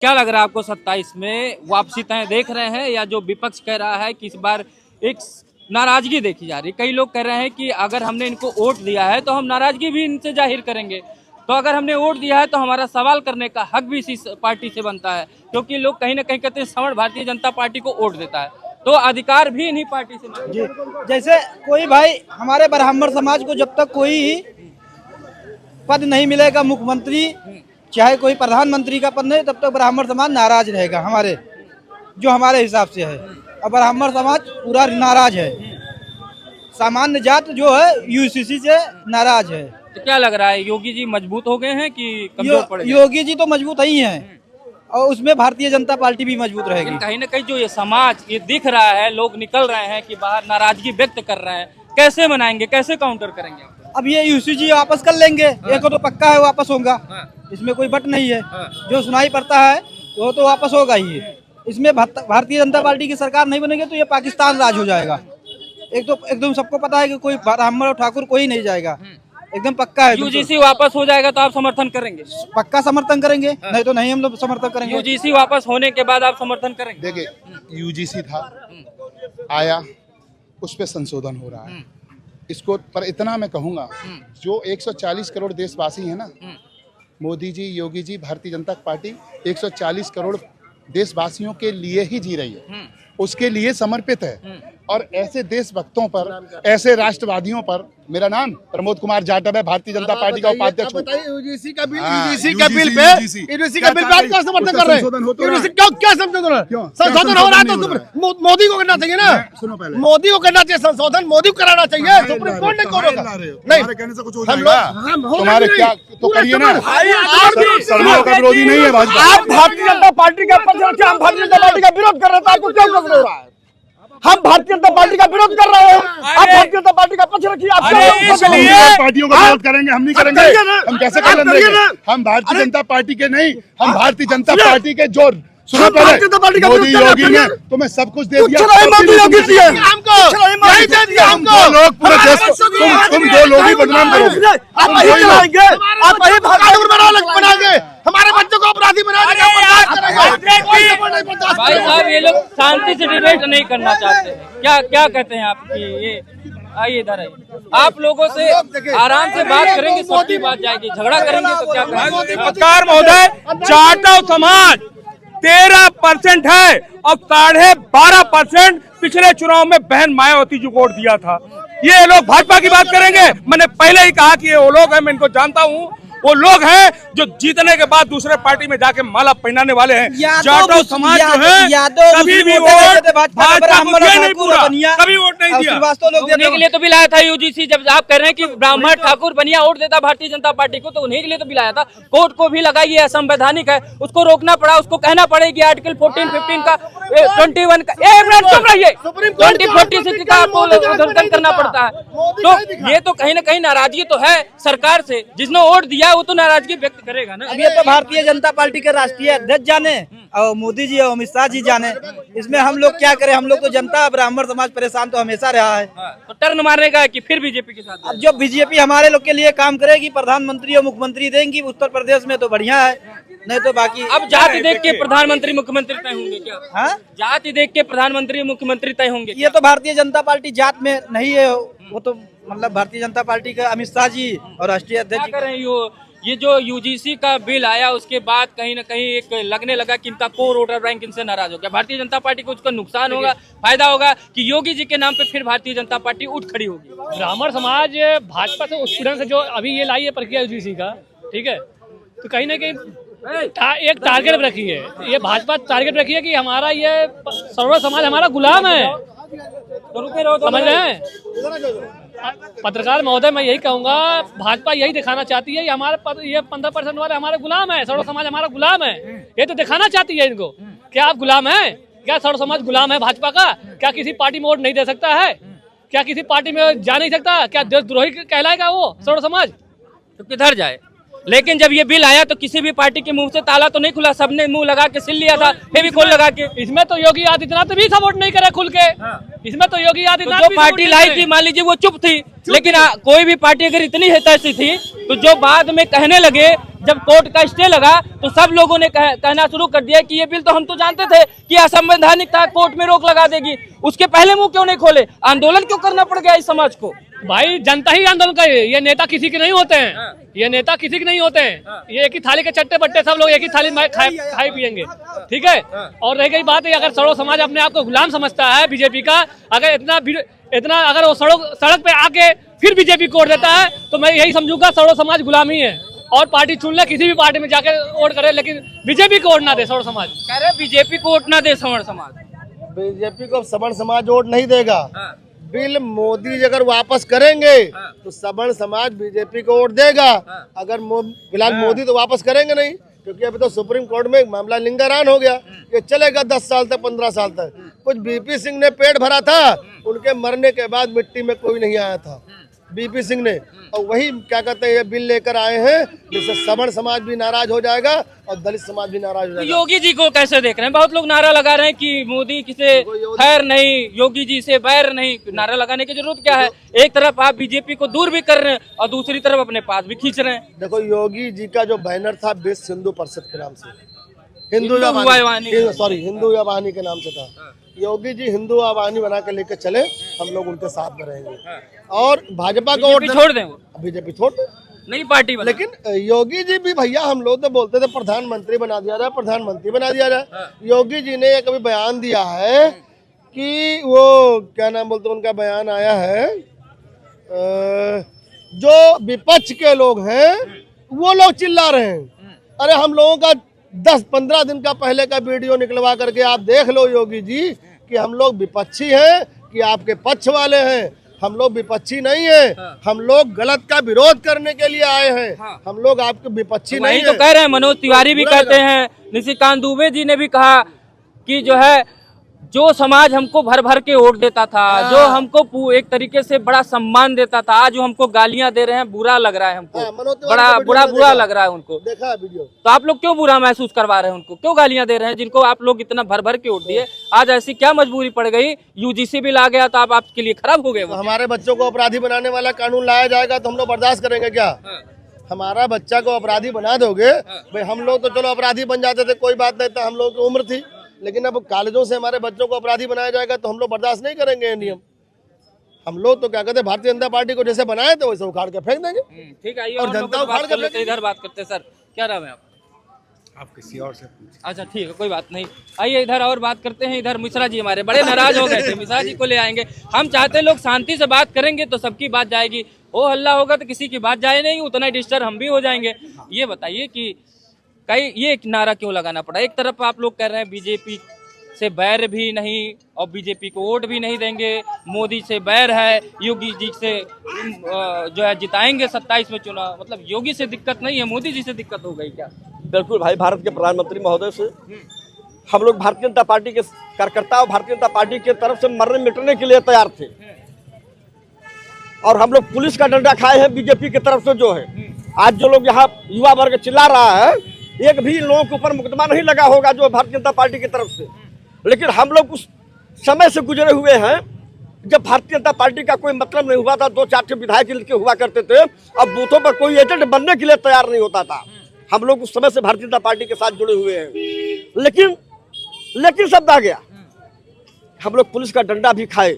क्या लग रहा है आपको 27 में वापसी तय देख रहे हैं, या जो विपक्ष कह रहा है कि इस बार एक नाराजगी देखी जा रही है? कई लोग कह रहे हैं कि अगर हमने इनको वोट दिया है तो हम नाराजगी भी इनसे जाहिर करेंगे, तो अगर हमने वोट दिया है तो हमारा सवाल करने का हक भी इसी पार्टी से बनता है, क्योंकि लोग कहीं ना कहीं कहते हैं श्रवण भारतीय जनता पार्टी को वोट देता है, तो अधिकार भी इन्हीं पार्टी से जी। जैसे कोई भाई हमारे ब्राह्मण समाज को जब तक कोई पद नहीं मिलेगा, मुख्यमंत्री चाहे कोई प्रधानमंत्री का पद नहीं, तब तक ब्राह्मण समाज नाराज रहेगा हमारे हिसाब से है। और ब्राह्मण समाज पूरा नाराज है, सामान्य जात जो है यूसीसी से नाराज है। तो क्या लग रहा है, योगी जी मजबूत हो गए हैं कि कमजोर पड़ गए? योगी जी तो मजबूत ही हैं और उसमें भारतीय जनता पार्टी भी मजबूत रहेगी। कहीं ना कहीं जो ये समाज ये दिख रहा है, लोग निकल रहे हैं कि बाहर नाराजगी व्यक्त कर रहे हैं, कैसे मनाएंगे, कैसे काउंटर करेंगे? अब ये यूसीसी वापस कर लेंगे, एक तो पक्का है वापस होगा, इसमें कोई बट नहीं है। जो सुनाई पड़ता है वो तो वापस होगा ही है। इसमें भारतीय जनता पार्टी की सरकार नहीं बनेगी तो ये पाकिस्तान राज हो जाएगा। एक तो एकदम सबको पता है कि कोई ब्राह्मण और ठाकुर कोई नहीं जाएगा, एकदम पक्का है। यूजीसी वापस हो जाएगा तो आप समर्थन करेंगे? पक्का समर्थन करेंगे, नहीं तो नहीं हम लोग समर्थन करेंगे। यूजीसी वापस होने के बाद आप समर्थन करेंगे? देखिए, यूजीसी था, आया, उस पर संशोधन हो रहा है इसको, पर इतना मैं कहूँगा, जो 140 करोड़ देशवासी है ना, मोदी जी, योगी जी, भारतीय जनता पार्टी 140 करोड़ देशवासियों के लिए ही जी रही है, उसके लिए समर्पित है। और ऐसे देशभक्तों पर, ऐसे राष्ट्रवादियों पर, मेरा नाम प्रमोद कुमार जाटव है, भारतीय जनता पार्टी का उपाध्यक्ष हूं। यूजीसी का बिल पे आप क्या समर्थन कर रहे हैं? क्या संशोधन हो रहा है? तो मोदी को करना चाहिए ना, सुनो पहले, मोदी को करना चाहिए संशोधन, मोदी को कराना चाहिए। सुप्रीम कोर्ट ने क्यों रोका? नहीं, कहने से कुछ हो जाएगा? तुम्हारे क्या तो करिए ना, सर्वों का विरोधी नहीं है भाजपा। आप भारतीय जनता पार्टी का पक्ष रखिए, हम भारतीय जनता पार्टी का विरोध कर रहे हैं, आपको क्या प्रश्न हो रहा है? हम भारतीय जनता पार्टी का विरोध कर रहे हैं, आप भारतीय जनता पार्टी का पक्ष रखिए। आप पार्टियों का विरोध करेंगे, हम नहीं करेंगे। हम कैसे कर लेंगे? हम भारतीय जनता पार्टी के नहीं, हम भारतीय जनता पार्टी के जो, सुनो पहले, मोदी योगी ने तुम्हें सब कुछ दे दिया, मोदी योगी दिए हमको, लोग पूरे देश को, तुम दो लोग ही बदनाम करोगे। आप वही चलाएंगे, आप वही बनाएंगे, हमारे बच्चों को अपराधी बनाएंगे। भाई साहब, ये लोग शांति से डिबेट नहीं करना चाहते हैं, क्या कहते हैं आप? कि ये आइए इधर आइए, आप लोगों से आराम से बात करेंगे, सबकी बात जाएगी, झगड़ा करेंगे तो क्या करेंगे? नमस्कार महोदय, जाटव समाज 13% है और 12.5% पिछले चुनाव में बहन मायावती जी को वोट दिया था। ये लोग भाजपा की बात करेंगे? मैंने पहले ही कहा कि ये वो लोग हैं, मैं इनको जानता हूँ, वो लोग हैं जो जीतने के बाद दूसरे पार्टी में जाके माला पहनाने वाले हैं। जाटव समाज जो है कभी भी वोट भाजपा को नहीं पूरा, कभी वोट नहीं दिया। उन्हीं के लिए तो भी लाया था यूजीसी। जब आप कह रहे हैं कि ब्राह्मण ठाकुर बनिया वोट देता भारतीय जनता पार्टी को, तो उन्हीं के लिए तो भी लाया था। कोर्ट को भी लगा, ये असंवैधानिक है, उसको रोकना पड़ा, उसको कहना पड़ेगी आर्टिकल 14, 15 का, 21 का, 2046 का आपको उल्लंघन करना पड़ता है। तो ये तो कहीं ना कहीं नाराजगी तो है सरकार से, जिसने वोट दिया वो तो नाराजगी व्यक्त करेगा ना। अब ये तो भारतीय जनता पार्टी के राष्ट्रीय अध्यक्ष जाने और मोदी जी और अमित शाह जी जाने, इसमें हम लोग क्या करें? हम लोग तो जनता, ब्राह्मण समाज परेशान तो हमेशा रहा है। तो टर्न मारने का है कि फिर बीजेपी के साथ? अब जो बीजेपी हमारे लोग के लिए काम करेगी, प्रधानमंत्री और मुख्यमंत्री देंगी उत्तर प्रदेश में, तो बढ़िया है, नहीं तो बाकी। अब जाति देख के प्रधानमंत्री मुख्यमंत्री तय होंगे क्या? हाँ, जाति देख के प्रधानमंत्री मुख्यमंत्री तय होंगे? ये तो भारतीय जनता पार्टी जात में नहीं है, वो तो मतलब भारतीय जनता पार्टी का अमित शाह जी और राष्ट्रीय अध्यक्ष। ये जो यूजीसी का बिल आया उसके बाद कहीं ना कहीं एक लगने लगा कि इनका कोर वोटर बैंक इनसे नाराज हो गया। भारतीय जनता पार्टी को उसका नुकसान होगा, फायदा होगा कि योगी जी के नाम पे फिर भारतीय जनता पार्टी उठ खड़ी होगी? ब्राह्मण समाज भाजपा से उत्पीड़न से जो अभी ये लाई है प्रक्रिया यूजीसी का, ठीक है, तो कहीं ना कहीं एक टारगेट रखी है, ये भाजपा टारगेट रखी है कि हमारा ये सर्व समाज हमारा गुलाम है। समझ रहे हैं पत्रकार महोदय, मैं यही कहूंगा, भाजपा यही दिखाना चाहती है ये 15% वाले हमारे गुलाम है, सर्व समाज हमारा गुलाम है, ये तो दिखाना चाहती है इनको। क्या आप गुलाम हैं? क्या सर्व समाज गुलाम है भाजपा का? क्या किसी पार्टी में वोट नहीं दे सकता है? क्या किसी पार्टी में जा नहीं सकता? क्या देशद्रोही कहलाएगा वो सर्व समाज? तो किधर जाए? लेकिन जब ये बिल आया तो किसी भी पार्टी के मुंह से ताला तो नहीं खुला, सबने मुंह लगा के सिल लिया था, फेविकोल लगा के। इसमें तो योगी आदित्यनाथ भी सपोर्ट नहीं करे खुल के। इसमें तो योगी आदित्यनाथ जो पार्टी लाई थी, मान लीजिए वो चुप थी, लेकिन कोई भी पार्टी अगर इतनी हितैषी थी तो जो बाद में कहने लगे, जब कोर्ट का स्टे लगा तो सब लोगों ने कहना शुरू कर दिया कि ये बिल तो हम तो जानते थे कि असंवैधानिक था, कोर्ट में रोक लगा देगी। उसके पहले मुंह क्यों नहीं खोले? आंदोलन क्यों करना पड़ गया इस समाज को? भाई जनता ही आंदोलन करे, ये नेता किसी के नहीं होते हैं, ये नेता किसी के नहीं होते हैं, ये एक ही थाली के चट्टे बट्टे सब लोग एक ही थाली में खाए पियेंगे, ठीक है। और रह गई बात है, अगर सड़ो समाज अपने आप को गुलाम समझता है बीजेपी का, अगर इतना अगर वो सड़क पे आके फिर बीजेपी को वोट देता है तो मैं यही समझूंगा सड़ो समाज गुलाम ही है। और पार्टी चुन ले, किसी भी पार्टी में जाके वोट करे, लेकिन बीजेपी को वोट ना दे सवर्ण समाज। कह रहे बीजेपी को वोट ना दे सवर्ण समाज। बीजेपी को सवर्ण समाज वोट नहीं देगा। बिल मोदी जी अगर वापस करेंगे तो सवर्ण समाज बीजेपी को वोट देगा। अगर फिलहाल मोदी तो वापस करेंगे नहीं, क्योंकि अभी तो सुप्रीम कोर्ट में मामला लिंगारान हो गया, ये चलेगा 10 साल तक 15 साल तक। कुछ बीपी सिंह ने पेट भरा था, उनके मरने के बाद मिट्टी में कोई नहीं आया था, बीपी सिंह ने। और वही क्या कहते हैं, ये बिल लेकर आए हैं जिससे सवर्ण समाज भी नाराज हो जाएगा और दलित समाज भी नाराज हो जाएगा। योगी जी को कैसे देख रहे हैं? बहुत लोग नारा लगा रहे हैं कि मोदी से खैर नहीं, योगी जी से बैर नहीं। नारा लगाने की जरूरत क्या है? एक तरफ आप बीजेपी को दूर भी कर रहे हैं और दूसरी तरफ अपने पास भी खींच रहे हैं। देखो, योगी जी का जो बैनर था विश्व हिंदू परिषद के नाम से, हिंदू या वाहिनी के नाम से था। योगी जी हिंदू आवानी बना के लेकर चले, हम लोग उनके साथ में रहेंगे। और भाजपा को वोट छोड़ दें, बीजेपी छोड़ दें, नई पार्टी बना। लेकिन योगी जी भी भैया, हम लोग तो बोलते थे प्रधानमंत्री बना दिया जाए, प्रधानमंत्री बना दिया जाए। योगी जी ने एक अभी बयान दिया है कि वो क्या नाम बोलते, उनका बयान आया है, जो विपक्ष के लोग हैं वो लोग चिल्ला रहे हैं। अरे हम लोगों का 10-15 दिन का पहले का वीडियो निकलवा करके आप देख लो योगी जी कि हम लोग विपक्षी हैं कि आपके पक्ष वाले हैं। हम लोग विपक्षी नहीं है, हम लोग गलत का विरोध करने के लिए आए हैं। हम लोग आपके विपक्षी नहीं तो कह रहे हैं, मनोज तिवारी भी कहते हैं, निशिकांत दुबे जी ने भी कहा कि जो है जो समाज हमको भर भर के वोट देता था, जो हमको एक तरीके से बड़ा सम्मान देता था, आज जो हमको गालियां दे रहे हैं, बुरा लग रहा है हमको, बुरा लग रहा है उनको। देखा वीडियो? तो आप लोग क्यों बुरा महसूस करवा रहे हैं उनको? क्यों गालियां दे रहे हैं जिनको आप लोग इतना भर भर के वोट दिए? आज ऐसी क्या मजबूरी पड़ गई? यूजीसी बिल आ गया तो आप आपके लिए खराब हो गए। हमारे बच्चों को अपराधी बनाने वाला कानून लाया जाएगा तो हम लोग बर्दाश्त करेंगे क्या? हमारा बच्चा को अपराधी बना दोगे? भाई हम लोग तो चलो अपराधी बन जाते थे, कोई बात नहीं था, हम लोग की उम्र थी, लेकिन अब कॉलेजों से हमारे बच्चों को अपराधी बनाया जाएगा तो हम लोग बर्दाश्त नहीं करेंगे ये नियम। हम लोग तो क्या कहते हैं, भारतीय जनता पार्टी को जैसे बनाए थे वैसे उखाड़ के फेंक देंगे। ठीक है, और जनता उखाड़ के फेंक। इधर बात करते हैं। सर, क्या नाम है आप किसी और से पूछिए। अच्छा ठीक है, कोई बात नहीं। आइए इधर और बात करते हैं। इधर मिश्रा जी हमारे बड़े नाराज हो गए थे, मिश्रा जी को ले आएंगे। हम चाहते हैं लोग शांति से बात करेंगे तो सबकी बात जाएगी, हो हल्ला होगा तो किसी की बात जाए नहीं, उतना डिस्टर्ब हम भी हो जाएंगे। ये बताइए कि ये नारा क्यों लगाना पड़ा? एक तरफ आप लोग कह रहे हैं बीजेपी से बैर भी नहीं और बीजेपी को वोट भी नहीं देंगे, मोदी से बैर है, योगी जी से जो है जिताएंगे 27 में चुनाव। मतलब योगी से दिक्कत नहीं है, मोदी जी से दिक्कत हो गई क्या? बिल्कुल भाई, भारत के प्रधानमंत्री महोदय से हम लोग भारतीय जनता पार्टी के कार्यकर्ता और भारतीय जनता पार्टी की तरफ से मरने मिटने के लिए तैयार थे। और हम लोग पुलिस का डंडा खाए हैं बीजेपी की तरफ से। जो है आज जो लोग यहाँ युवा वर्ग चिल्ला रहा है, एक भी लोगों के ऊपर मुकदमा नहीं लगा होगा जो भारतीय जनता पार्टी की तरफ से। लेकिन हम लोग उस समय से गुजरे हुए हैं जब भारतीय जनता पार्टी का कोई मतलब नहीं हुआ था। 2-4 विधायक के हुआ करते थे, अब बूथों पर कोई एजेंट बनने के लिए तैयार नहीं होता था। हम लोग उस समय से भारतीय जनता पार्टी के साथ जुड़े हुए हैं। लेकिन शब्द आ गया, हम लोग पुलिस का डंडा भी खाए।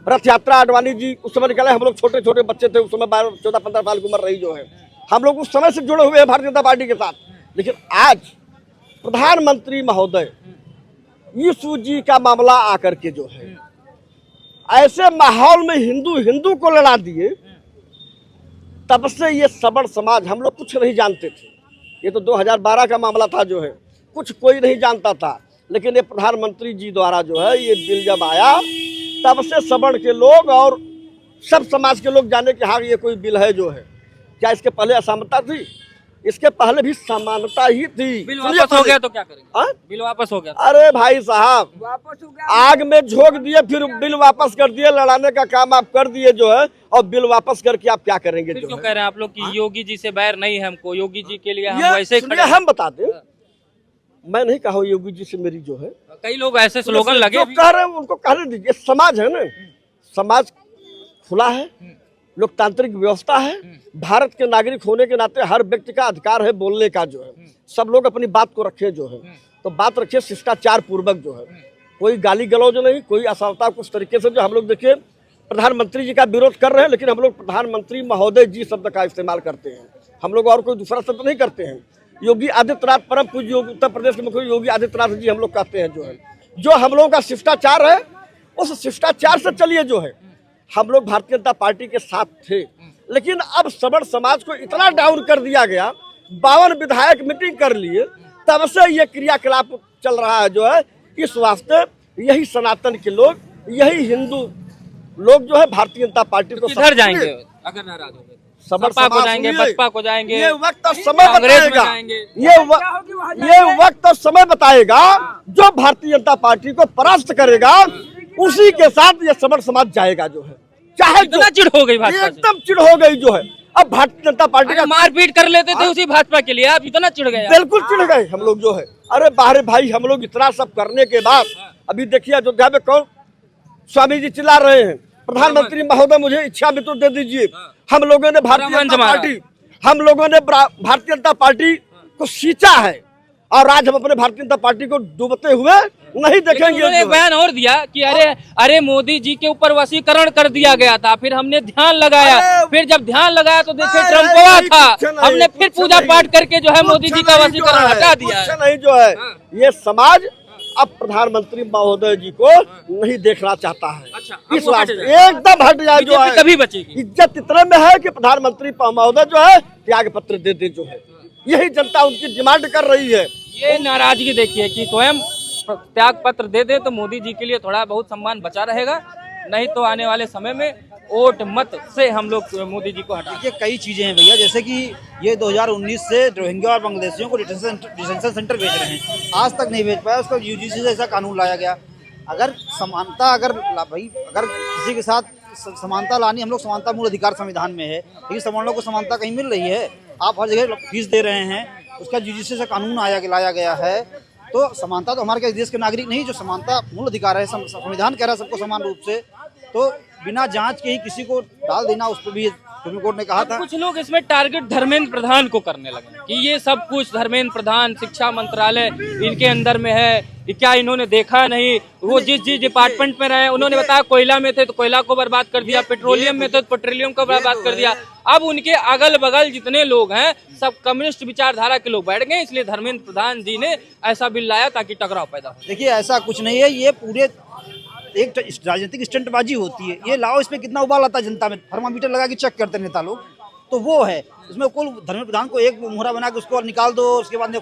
रथ यात्रा आडवाणी जी उस समय निकाले, हम लोग छोटे छोटे बच्चे थे उस समय, 14-15 साल की उम्र रही जो है। हम लोग उस समय से जुड़े हुए हैं भारतीय जनता पार्टी के साथ। लेकिन आज प्रधानमंत्री महोदय यीशु जी का मामला आकर के जो है ऐसे माहौल में हिंदू को लड़ा दिए, तब से ये सवर्ण समाज, हम लोग कुछ नहीं जानते थे। ये तो 2012 का मामला था जो है, कुछ कोई नहीं जानता था। लेकिन ये प्रधानमंत्री जी द्वारा जो है ये बिल जब आया, तब से सवर्ण के लोग और सब समाज के लोग जाने कि हाँ ये कोई बिल है जो है। क्या इसके पहले असमानता थी? इसके पहले भी समानता ही थी। बिल वापस हो गया तो क्या करेंगे? बिल वापस हो गया? अरे भाई साहब, आग में झोंक दिए, फिर बिल वापस कर दिए। लड़ाने का काम आप कर दिए जो है, और बिल वापस करके आप क्या करेंगे? जो क्यों कह रहे हैं आप लोग कि योगी जी से बैर नहीं है हमको, योगी जी के लिए हम वैसे हम बता दें, मैं नहीं कहा योगी जी से मेरी जो है, कई लोग ऐसे स्लोगन लगे कह रहे हैं, उनको कहने दीजिए। समाज है ना, समाज खुला है, लोकतांत्रिक व्यवस्था है। भारत के नागरिक होने के नाते हर व्यक्ति का अधिकार है बोलने का जो है। सब लोग अपनी बात को रखे जो है, तो बात रखिए शिष्टाचार पूर्वक जो है, कोई गाली गलौज नहीं, कोई असभ्यता कुछ तरीके से। जो हम लोग देखिए प्रधानमंत्री जी का विरोध कर रहे हैं, लेकिन हम लोग प्रधानमंत्री महोदय जी शब्द का इस्तेमाल करते हैं, हम लोग और कोई दूसरा शब्द नहीं करते हैं। योगी आदित्यनाथ, परम पूज्य योगी उत्तर प्रदेश के मुख्यमंत्री योगी आदित्यनाथ जी हम लोग कहते हैं जो है। जो हम लोगों का शिष्टाचार है उस शिष्टाचार से चलिए जो है। हम लोग भारतीय जनता पार्टी के साथ थे, लेकिन अब सवर्ण समाज को इतना डाउन कर दिया गया, 52 विधायक मीटिंग कर लिए, तब से ये क्रियाकलाप चल रहा है जो है। इस वास्ते यही सनातन के लोग, यही हिंदू लोग जो है भारतीय जनता पार्टी को किधर जाएंगे अगर नाराज हो गए? सपा को जाएंगे, बसपा को जाएंगे, ये वक्त और समय कांग्रेस में बताएगा। जाएंगे। ये वक्त और समय बताएगा। जो भारतीय जनता पार्टी को परास्त करेगा उसी के साथ ये सवर्ण समाज जाएगा जो है। चाहे इतना चिढ़ हो गई भाजपा से। एकदम चिढ़ हो गई जो है। अब भारतीय जनता पार्टी का मारपीट कर लेते थे उसी भाजपा के लिए, आप इतना चिढ़ गए? बिल्कुल चिढ़ गए हम लोग जो है। अरे बाहरे भाई, हम लोग इतना सब करने के बाद अभी देखिए अयोध्या में कौन स्वामी जी चिल्ला रहे हैं, प्रधानमंत्री महोदय मुझे इच्छा मृत्यु दे दीजिए। हम लोगों ने भारतीय जनता पार्टी को सींचा है, और आज हम अपने भारतीय जनता पार्टी को डूबते हुए नहीं देखेंगे। उन्होंने एक बयान और दिया कि अरे मोदी जी के ऊपर वशीकरण कर दिया गया था, फिर हमने ध्यान लगाया, फिर जब ध्यान लगाया तो देखिए ट्रम्पवा था, हमने फिर पूजा पाठ करके जो है मोदी जी का वशीकरण हटा दिया है। नहीं जो है, ये समाज अब प्रधानमंत्री महोदय जी को नहीं देखना चाहता है। अच्छा, इस वास्ते एकदम हट जाए जो है। तभी बचेगी। इज्जत इतने में है कि प्रधानमंत्री महोदय जो है त्याग पत्र दे दे जो है। यही जनता उनकी डिमांड कर रही है। ये नाराजगी देखिए कि स्वयं त्याग पत्र दे दे तो मोदी जी के लिए थोड़ा बहुत सम्मान बचा रहेगा, नहीं तो आने वाले समय में वोट मत से हम लोग मोदी जी को हटा। देखिए कई चीजें हैं भैया, जैसे कि ये 2019 से रोहिंग्या और बांग्लादेशियों को डिटेंशन सेंटर भेज रहे हैं, आज तक नहीं भेज पाया। उसका यूजीसी से ऐसा कानून लाया गया। अगर समानता अगर किसी के साथ समानता लानी, हम लोग समानता मूल अधिकार संविधान में है, लेकिन सवर्णों को समानता कहीं मिल रही है? आप हर जगह फीस दे रहे हैं, उसका यूजीसी से कानून लाया गया है। तो समानता तो हमारे देश के नागरिक नहीं, जो समानता मूल अधिकार है, संविधान कह रहा है सबको समान रूप से, तो बिना जांच के ही किसी को डाल देना, उस पर भी सुप्रीम कोर्ट ने कहा था। कुछ लोग इसमें टारगेट धर्मेंद्र प्रधान को करने लगे कि ये सब कुछ धर्मेंद्र प्रधान, शिक्षा मंत्रालय इनके अंदर में है, क्या इन्होंने देखा नहीं? वो जिस डिपार्टमेंट में रहे, उन्होंने बताया कोयला में थे तो कोयला को बर्बाद कर दिया, पेट्रोलियम में थे तो पेट्रोलियम को बर्बाद कर दिया। अब उनके अगल बगल जितने लोग हैं सब कम्युनिस्ट विचारधारा के लोग बैठ गए, इसलिए धर्मेंद्र प्रधान जी ने ऐसा बिल लाया ताकि टकराव पैदा हो। देखिए ऐसा कुछ नहीं है, ये पूरे एक राजनीतिक स्टंटबाजी होती है। ये लाओ, इसमें कितना उबाल आता है जनता में, थर्मामीटर लगा के चेक करते नेता लोग, तो वो है। इसमें कोई धर्मेंद्र प्रधान को एक मुहरा बना के उसको निकाल दो, उसके बाद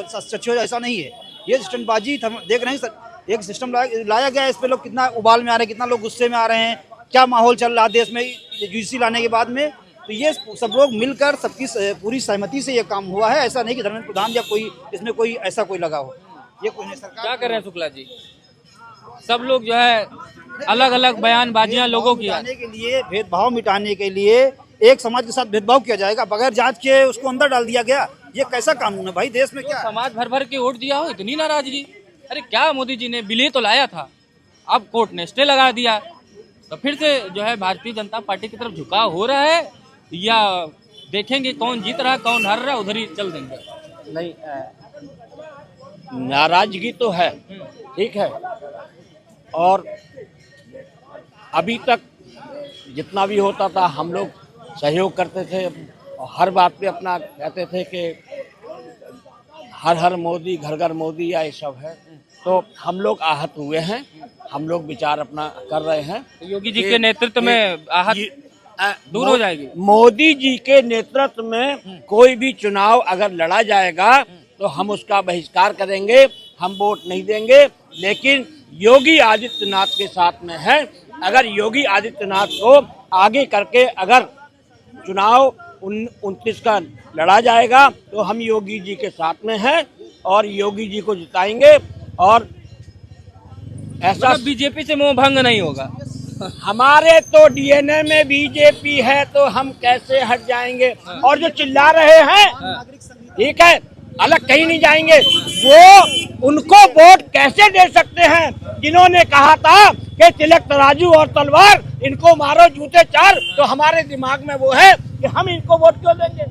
सच हो जाए, ऐसा नहीं है। ये स्टंटबाजी देख रहे हैं, एक सिस्टम लाया गया है, इस पे लोग कितना उबाल में आ रहे हैं, कितना लोग गुस्से में आ रहे हैं, क्या माहौल चल रहा है देश में यूजीसी लाने के बाद में। तो ये सब लोग मिलकर सबकी पूरी सहमति से ये काम हुआ है। ऐसा नहीं कि धर्मेंद्र प्रधान या कोई इसमें कोई ऐसा कोई लगा हो, ये कोई नहीं। सरकार क्या कर रहे हैं शुक्ला जी? सब लोग जो है अलग अलग बयानबाजियां लोगों की मिटाने के लिए, भेदभाव मिटाने के लिए एक समाज के साथ भेदभाव किया जाएगा, बगैर जांच के उसको अंदर डाल दिया गया। ये कैसा कानून है भाई देश में? क्या समाज भर भर के वोट दिया हो, इतनी नाराजगी? अरे क्या मोदी जी ने बिल तो लाया था, अब कोर्ट ने स्टे लगा दिया, तो फिर से जो है भारतीय जनता पार्टी की तरफ झुकाव हो रहा है, या देखेंगे कौन जीत रहा कौन हार रहा, उधर ही चल देंगे? नहीं, नाराजगी तो है, ठीक है, और अभी तक जितना भी होता था हम लोग सहयोग करते थे, और हर बात पे अपना कहते थे कि हर हर मोदी, घर घर मोदी, या ये सब है। तो हम लोग आहत हुए हैं, हम लोग विचार अपना कर रहे हैं। योगी जी के नेतृत्व में आहत दूर हो जाएगी। मोदी जी के नेतृत्व में कोई भी चुनाव अगर लड़ा जाएगा तो हम उसका बहिष्कार करेंगे, हम वोट नहीं देंगे। लेकिन योगी आदित्यनाथ के साथ में है, अगर योगी आदित्यनाथ को आगे करके अगर चुनाव 29 का लड़ा जाएगा तो हम योगी जी के साथ में हैं और योगी जी को जिताएंगे। और ऐसा बीजेपी से मोह भंग नहीं होगा। हमारे तो डीएनए में बीजेपी है, तो हम कैसे हट जाएंगे? और जो चिल्ला रहे हैं, ठीक है, अलग कहीं नहीं जाएंगे। वो उनको वोट कैसे दे सकते हैं जिन्होंने कहा था कि तिलक तराजू और तलवार इनको मारो जूते चार, तो हमारे दिमाग में वो है कि हम इनको वोट क्यों देंगे।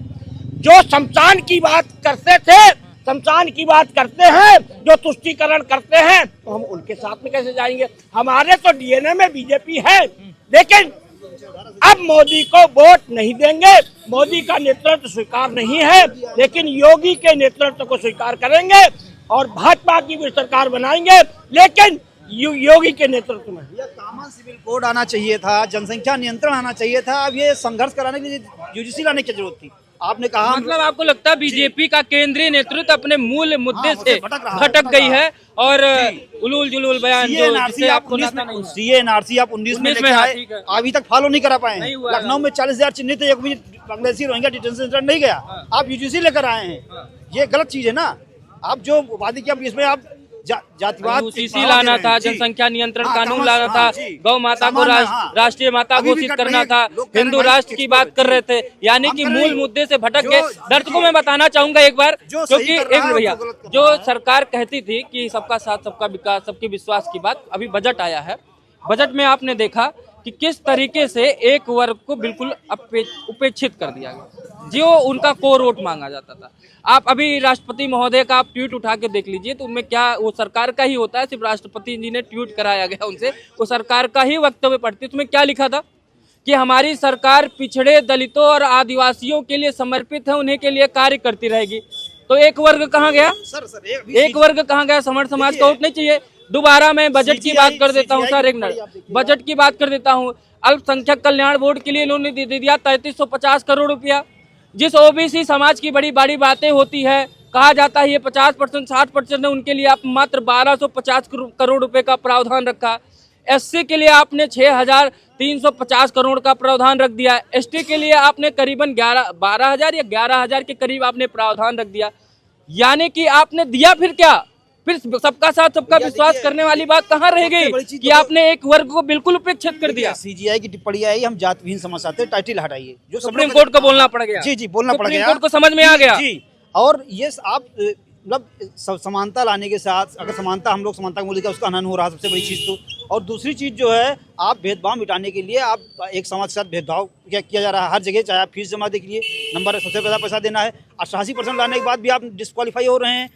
जो शमशान की बात करते थे, शमशान की बात करते हैं, जो तुष्टीकरण करते हैं, तो हम उनके साथ में कैसे जाएंगे। हमारे तो डीएनए में बीजेपी है, लेकिन अब मोदी को वोट नहीं देंगे। मोदी का नेतृत्व स्वीकार नहीं है, लेकिन योगी के नेतृत्व को स्वीकार करेंगे और भाजपा की भी सरकार बनाएंगे, लेकिन योगी के नेतृत्व में। यह कॉमन सिविल कोड आना चाहिए था, जनसंख्या नियंत्रण आना चाहिए था। अब ये संघर्ष कराने के लिए यूजीसी लाने की जरूरत थी। आपने कहा मतलब आपको लगता है बीजेपी का केंद्रीय नेतृत्व अपने मूल मुद्दे से भटक गई है और उलूल जुलूल बयान जो आपको CA/NRC आप 19 में लेके आए, अभी तक फॉलो नहीं करा पाए। लखनऊ में 40,000 चिन्हित, एक भी बांग्लादेशी रोहिंग्या डिटेंशन सेंटर नहीं गया। आप यूजीसी लेकर आए हैं, ये गलत चीज है ना। आप जो वादे किया इसमें आप जातिवाद यूसीसी लाना था, जनसंख्या नियंत्रण कानून लाना था, गौ माता को राष्ट्रीय माता घोषित करना था, हिंदू राष्ट्र की बात कर रहे थे, यानी कि मूल मुद्दे से भटक गए। दर्शकों में बताना चाहूंगा एक बार, क्योंकि एक भैया जो सरकार कहती थी कि सबका साथ सबका विकास सबके विश्वास की बात, अभी बजट आया है, बजट में आपने देखा कि किस तरीके से एक वर्ग को बिल्कुल उपेक्षित कर दिया गया, जो उनका कोर वोट मांगा जाता था। आप अभी राष्ट्रपति महोदय का आप ट्वीट उठा के देख लीजिए, तो उनमें क्या, वो सरकार का ही होता है, सिर्फ राष्ट्रपति जी ने ट्वीट कराया गया उनसे, वो सरकार का ही वक्तव्य पढ़ती है। उसमें क्या लिखा था कि हमारी सरकार पिछड़े, दलितों और आदिवासियों के लिए समर्पित है, उन्हीं के लिए कार्य करती रहेगी। तो एक वर्ग कहाँ गया एक वर्ग कहाँ गया? समर्थ समाज का वोट नहीं चाहिए। दोबारा मैं बजट की बात कर देता हूँ सर, एक मिनट बजट की बात कर देता हूँ। अल्पसंख्यक कल्याण बोर्ड के लिए इन्होंने दे दिया 3350 करोड़ रुपया। जिस ओबीसी समाज की बड़ी बड़ी बातें होती है, कहा जाता है ये 50% 60% है, उनके लिए आप मात्र 1250 करोड़ रुपए का प्रावधान रखा। एससी के लिए आपने 6350 करोड़ का प्रावधान रख दिया। एसटी के लिए आपने करीबन 12,000 या 11,000 के करीब आपने प्रावधान रख दिया। यानी कि आपने दिया फिर क्या? फिर सबका साथ सबका विश्वास करने वाली बात कहाँ रह गई कि आपने एक वर्ग को बिल्कुल उपेक्षित कर दिया। CGI की टिप्पणी आई, हम जातविहीन समझ सकते हैं, टाइटल हटाइए, जो सुप्रीम कोर्ट को बोलना पड़ गया। जी बोलना पड़ गया, सुप्रीम कोर्ट को समझ में आ गया। जी, और ये आप मतलब समानता लाने के साथ, अगर समानता हम लोग समानता का मूल्य का उसका हनन हो रहा है, सबसे बड़ी चीज़ तो। और दूसरी चीज़ जो है, आप भेदभाव मिटाने के लिए आप एक समाज के साथ भेदभाव किया जा रहा है हर जगह, चाहे आप फीस जमा देखिए, नंबर सबसे ज़्यादा पैसा देना है, 88% लाने के बाद भी आप डिस्क्वालीफाई हो रहे हैं।